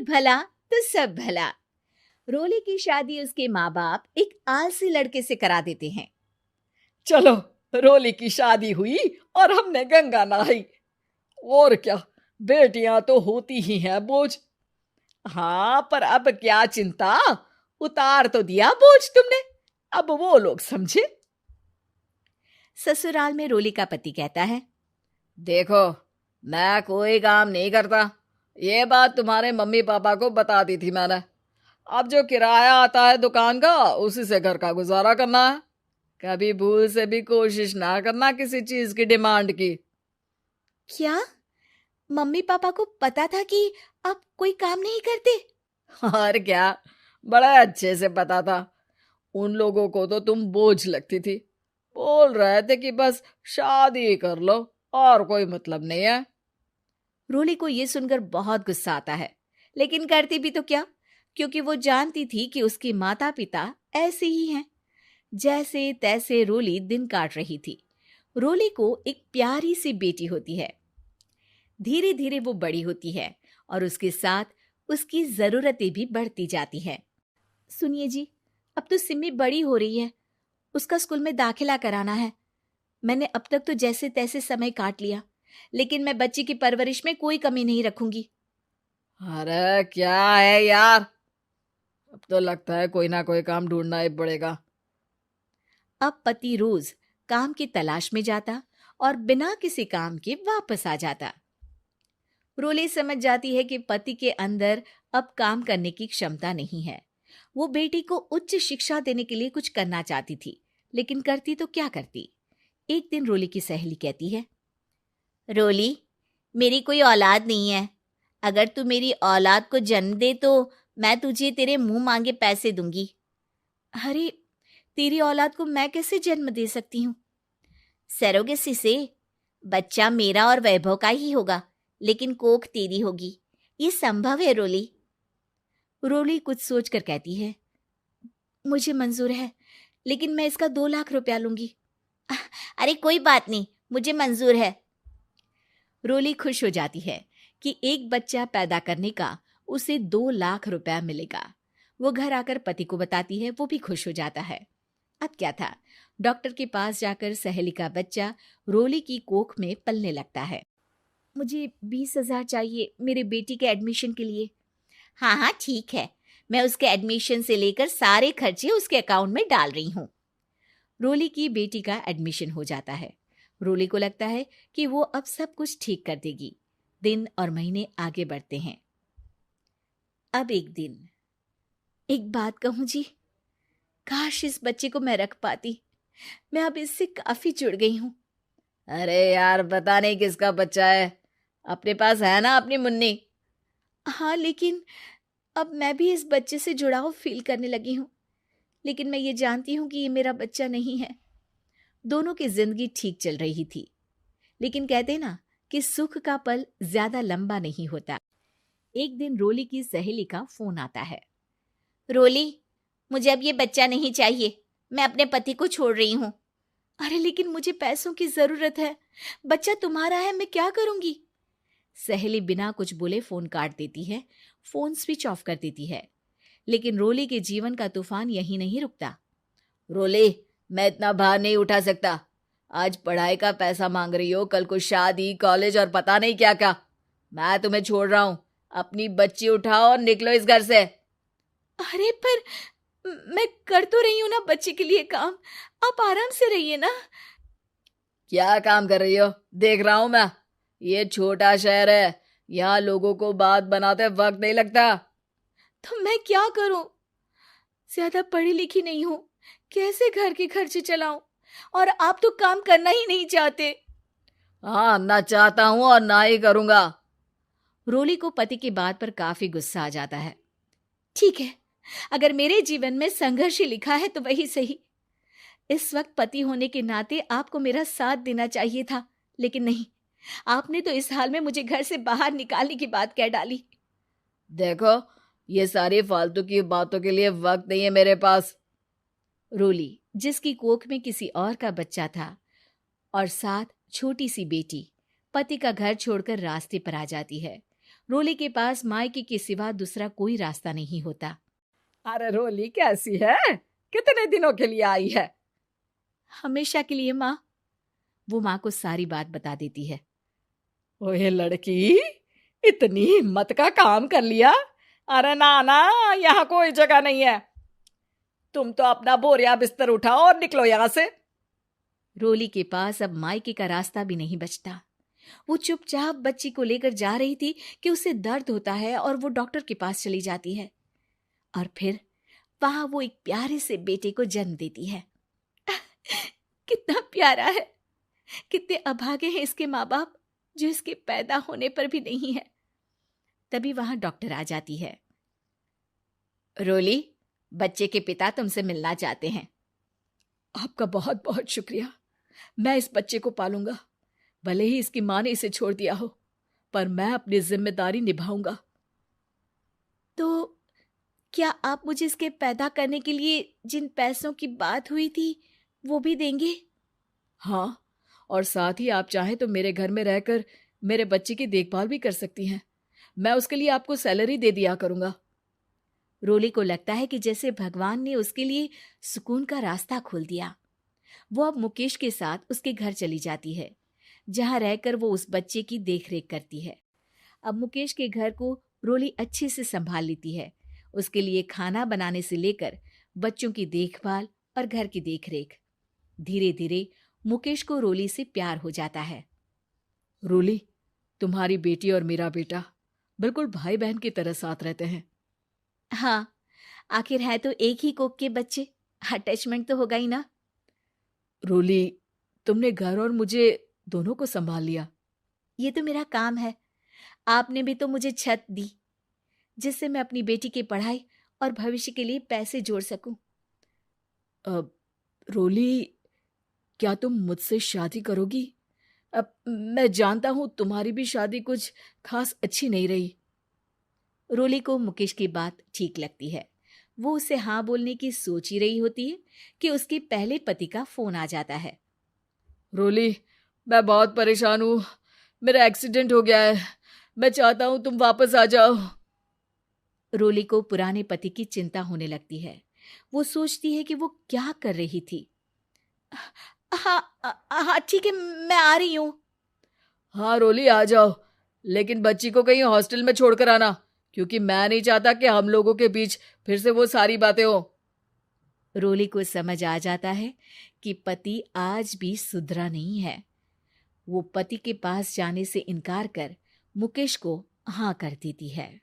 भला तो सब भला। रोली की शादी उसके माँ बाप एक आलसी लड़के से करा देते हैं। चलो, रोली की शादी हुई और हमने गंगा नहाई। और क्या, बेटियां तो होती ही हैं बोझ। हाँ, पर अब क्या चिंता, उतार तो दिया बोझ तुमने, अब वो लोग समझे। ससुराल में रोली का पति कहता है, देखो, मैं कोई काम नहीं करता, ये बात तुम्हारे मम्मी पापा को बता दी थी मैंने। अब जो किराया आता है दुकान का, उसी से घर का गुजारा करना है। कभी भूल से भी कोशिश ना करना किसी चीज की डिमांड की। क्या मम्मी पापा को पता था कि आप कोई काम नहीं करते? और क्या, बड़ा अच्छे से पता था। उन लोगों को तो तुम बोझ लगती थी, बोल रहे थे कि बस शादी कर लो और कोई मतलब नहीं है। रोली को यह सुनकर बहुत गुस्सा आता है, लेकिन करती भी तो क्या, क्योंकि वो जानती थी कि उसके माता पिता ऐसे ही हैं। जैसे तैसे रोली दिन काट रही थी। रोली को एक प्यारी सी बेटी होती है। धीरे धीरे वो बड़ी होती है और उसके साथ उसकी जरूरतें भी बढ़ती जाती हैं। सुनिए जी, अब तो सिमी बड़ी हो रही है, उसका स्कूल में दाखिला कराना है। मैंने अब तक तो जैसे तैसे समय काट लिया, लेकिन मैं बच्ची की परवरिश में कोई कमी नहीं रखूंगी। अरे क्या है यार, अब तो लगता है कोई ना कोई काम ढूंढना ही पड़ेगा। अब पति रोज काम की तलाश में जाता और बिना किसी काम के वापस आ जाता। रोली समझ जाती है कि पति के अंदर अब काम करने की क्षमता नहीं है। वो बेटी को उच्च शिक्षा देने के लिए कुछ करना चाहती थी, लेकिन करती तो क्या करती। एक दिन रोली की सहेली कहती है, रोली, मेरी कोई औलाद नहीं है। अगर तू मेरी औलाद को जन्म दे तो मैं तुझे तेरे मुंह मांगे पैसे दूंगी। अरे, तेरी औलाद को मैं कैसे जन्म दे सकती हूँ? सरोगेसी से। बच्चा मेरा और वैभव का ही होगा, लेकिन कोख तेरी होगी। ये संभव है रोली। रोली कुछ सोचकर कहती है, मुझे मंजूर है, लेकिन मैं इसका 2 लाख रुपया लूंगी। अरे कोई बात नहीं, मुझे मंजूर है। रोली खुश हो जाती है कि एक बच्चा पैदा करने का उसे 2 लाख रुपया मिलेगा। वो घर आकर पति को बताती है, वो भी खुश हो जाता है। अब क्या था, डॉक्टर के पास जाकर सहेली का बच्चा रोली की कोख में पलने लगता है। मुझे 20,000 चाहिए मेरे बेटी के एडमिशन के लिए। हाँ हाँ ठीक है, मैं उसके एडमिशन से लेकर सारे खर्चे उसके अकाउंट में डाल रही हूँ। रोली की बेटी का एडमिशन हो जाता है। रोली को लगता है कि वो अब सब कुछ ठीक कर देगी। दिन और महीने आगे बढ़ते हैं। अब एक दिन, एक बात कहूँ जी, काश इस बच्चे को मैं रख पाती। मैं अब इससे काफी जुड़ गई हूँ। अरे यार, पता नहीं किसका बच्चा है, अपने पास है ना अपनी मुन्नी। हाँ, लेकिन अब मैं भी इस बच्चे से जुड़ाव फील करने लगी हूँ, लेकिन मैं ये जानती हूँ कि ये मेरा बच्चा नहीं है। दोनों की जिंदगी ठीक चल रही थी, लेकिन कहते ना कि सुख का पल ज्यादा लंबा नहीं होता। एक दिन रोली की सहेली का फोन आता है। रोली, मुझे अब ये बच्चा नहीं चाहिए, मैं अपने पति को छोड़ रही हूँ। अरे लेकिन मुझे पैसों की जरूरत है, बच्चा तुम्हारा है, मैं क्या करूंगी? सहेली बिना कुछ बोले फोन काट देती है, फोन स्विच ऑफ कर देती है। लेकिन रोली के जीवन का तूफान यहीं नहीं रुकता। रोली, मैं इतना भार नहीं उठा सकता। आज पढ़ाई का पैसा मांग रही हो, कल को शादी, कॉलेज और पता नहीं क्या क्या। मैं तुम्हें छोड़ रहा हूँ, अपनी बच्ची उठाओ और निकलो इस घर से। अरे पर मैं कर तो रही हूं ना बच्चे के लिए काम, आप आराम से रहिए ना। क्या काम कर रही हो, देख रहा हूं मैं। ये छोटा शहर है, यहाँ लोगों को बात बनाते वक्त नहीं लगता। तो मैं क्या करूं? ज्यादा पढ़ी लिखी नहीं हूं, कैसे घर के खर्चे चलाऊं? और आप तो काम करना ही नहीं चाहते। हाँ, ना चाहता हूं और ना ही करूंगा। रोली को पति की बात पर काफी गुस्सा आ जाता है। ठीक है, अगर मेरे जीवन में संघर्ष ही लिखा है तो वही सही। इस वक्त पति होने के नाते आपको मेरा साथ देना चाहिए था, लेकिन नहीं, आपने तो इस हाल में मुझे घर से बाहर निकालने की बात कह डाली। देखो, ये सारी फालतू की बातों के लिए वक्त नहीं है मेरे पास। रोली, जिसकी कोख में किसी और का बच्चा था और साथ छोटी सी बेटी, पति का घर छोड़कर रास्ते पर आ जाती है। रोली के पास मायके के सिवा दूसरा कोई रास्ता नहीं होता। अरे रोली कैसी है? कितने दिनों के लिए आई है? हमेशा के लिए माँ। वो माँ को सारी बात बता देती है। ओए लड़की, इतनी हिम्मत का काम कर लिया। अरे ना ना, यहाँ कोई जगह नहीं है। तुम तो अपना बोरिया बिस्तर उठाओ और निकलो यहाँ से। रोली के पास अब मायके का रास्ता भी नहीं बचता। वो चुपचाप बच्ची को लेकर जा रही थी कि उसे दर्द होता है और वो डॉक्टर के पास चली जाती है और फिर वहां वो एक प्यारे से बेटे को जन्म देती है। कितना प्यारा है, कितने अभागे हैं इसके माँ बाप जो इसके पैदा होने पर भी नहीं है। तभी वहां डॉक्टर आ जाती है। रोली, बच्चे के पिता तुमसे मिलना चाहते हैं। आपका बहुत बहुत शुक्रिया। मैं इस बच्चे को पालूंगा, भले ही इसकी माँ ने इसे छोड़ दिया हो, पर मैं अपनी जिम्मेदारी निभाऊंगा। तो क्या आप मुझे इसके पैदा करने के लिए जिन पैसों की बात हुई थी वो भी देंगे? हाँ, और साथ ही आप चाहें तो मेरे घर में रहकर मेरे बच्चे की देखभाल भी कर सकती हैं। मैं उसके लिए आपको सैलरी दे दिया करूंगा। रोली को लगता है कि जैसे भगवान ने उसके लिए सुकून का रास्ता खोल दिया। वो अब मुकेश के साथ उसके घर चली जाती है, जहां रहकर वो उस बच्चे की देखरेख करती है। अब मुकेश के घर को रोली अच्छे से संभाल लेती है। उसके लिए खाना बनाने से लेकर बच्चों की देखभाल और घर की देखरेख। धीरे धीरे मुकेश को रोली से प्यार हो जाता है। रोली, तुम्हारी बेटी और मेरा बेटा बिल्कुल भाई बहन की तरह साथ रहते हैं। हाँ, आखिर है तो एक ही कोख के बच्चे, अटैचमेंट तो होगा ही ना। रोली, तुमने घर और मुझे दोनों को संभाल लिया। ये तो मेरा काम है। आपने भी तो मुझे छत दी जिससे मैं अपनी बेटी की पढ़ाई और भविष्य के लिए पैसे जोड़ सकूं। अब रोली, क्या तुम मुझसे शादी करोगी? अब मैं जानता हूं तुम्हारी भी शादी कुछ खास अच्छी नहीं रही। रोली को मुकेश की बात ठीक लगती है। वो उसे हाँ बोलने की सोच ही रही होती है कि उसके पहले पति का फोन आ जाता है। रोली, मैं बहुत परेशान हूं। मेरा एक्सीडेंट हो गया है। मैं चाहता हूं तुम वापस आ जाओ। रोली को पुराने पति की चिंता होने लगती है। वो सोचती है कि वो क्या कर रही थी। हाँ हाँ ठीक है, मैं आ रही हूँ। हाँ रोली, आ जाओ, लेकिन बच्ची को कहीं हॉस्टल में छोड़कर आना, क्योंकि मैं नहीं चाहता कि हम लोगों के बीच फिर से वो सारी बातें हो। रोली को समझ आ जाता है कि पति आज भी सुधरा नहीं है। वो पति के पास जाने से इनकार कर मुकेश को हाँ कर देती है।